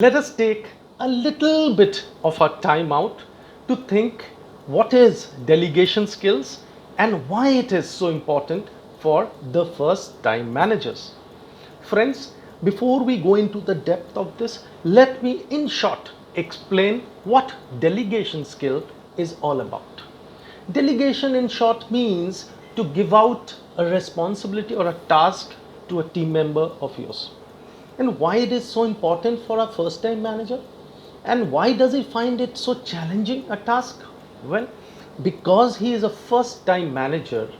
Let us take a little bit of our time out to think what is delegation skills and why it is so important for the first time managers. Friends, before we go into the depth of this, let me in short explain what delegation skill is all about. Delegation in short means to give out a responsibility or a task to a team member of yours. And why it is so important for a first time manager, and why does he find it so challenging a task? Well, because he is a first time manager,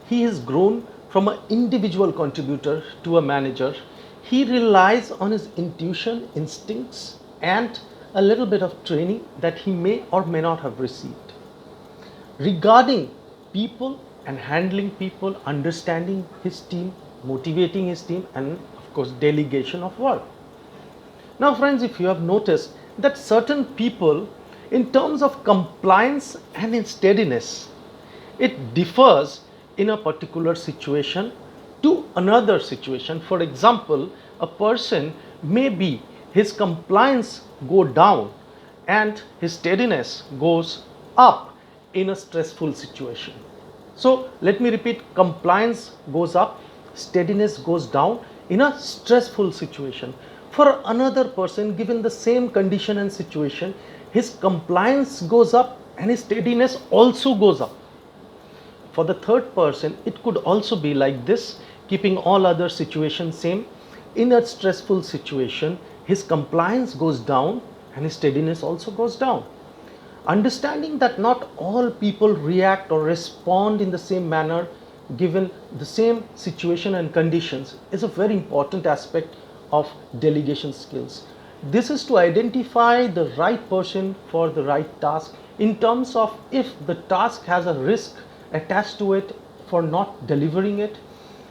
he has grown from an individual contributor to a manager. He relies on his intuition, instincts, and a little bit of training that he may or may not have received regarding people and handling people, understanding his team, motivating his team, and of course delegation of work. Now friends, if you have noticed that certain people, in terms of compliance and in steadiness, it differs in a particular situation to another situation. For example, a person may be, his compliance go down and his steadiness goes up in a stressful situation. So let me repeat, compliance goes up, steadiness goes down in a stressful situation. For another person, given the same condition and situation, his compliance goes up and his steadiness also goes up. For the third person, it could also be like this, keeping all other situations same. In a stressful situation, his compliance goes down and his steadiness also goes down. Understanding that not all people react or respond in the same manner given the same situation and conditions is a very important aspect of delegation skills. This is to identify the right person for the right task, in terms of if the task has a risk attached to it for not delivering it,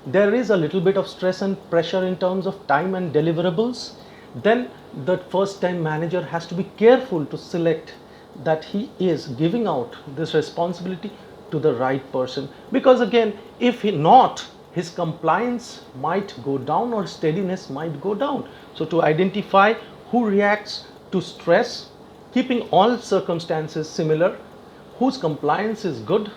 there is a little bit of stress and pressure in terms of time and deliverables, then the first time manager has to be careful to select that he is giving out this responsibility to the right person, because again, if he not, his compliance might go down or steadiness might go down. So to identify who reacts to stress, keeping all circumstances similar, whose compliance is good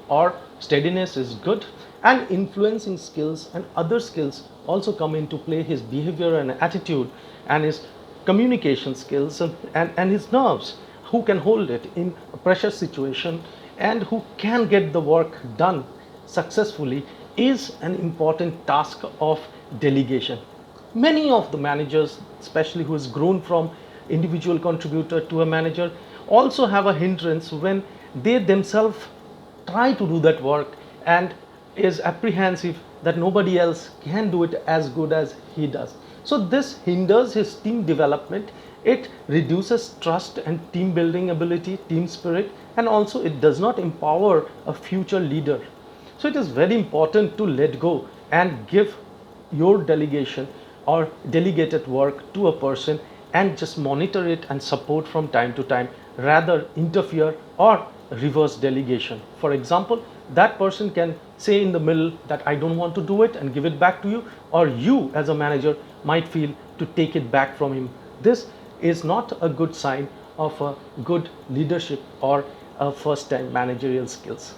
or steadiness is good, and influencing skills and other skills also come into play, his behavior and attitude and his communication skills and his nerves, who can hold it in a pressure situation and who can get the work done successfully, is an important task of delegation. Many of the managers, especially who has grown from individual contributor to a manager, also have a hindrance when they themselves try to do that work and is apprehensive that nobody else can do it as good as he does. So this hinders his team development, it reduces trust and team building ability, team spirit, and also it does not empower a future leader. So it is very important to let go and give your delegation or delegated work to a person and just monitor it and support from time to time, rather interfere or reverse delegation. For example, that person can say in the middle that I don't want to do it and give it back to you, or you as a manager might feel to take it back from him. This is not a good sign of a good leadership or a first time managerial skills.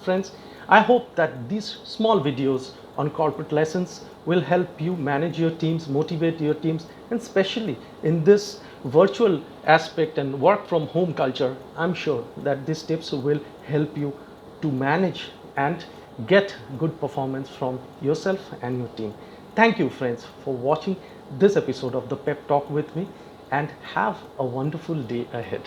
Friends, I hope that these small videos on corporate lessons will help you manage your teams, motivate your teams, and especially in this virtual aspect and work from home culture, I'm sure that these tips will help you to manage and get good performance from yourself and your team. Thank you friends for watching this episode of the Pep Talk with me, and have a wonderful day ahead.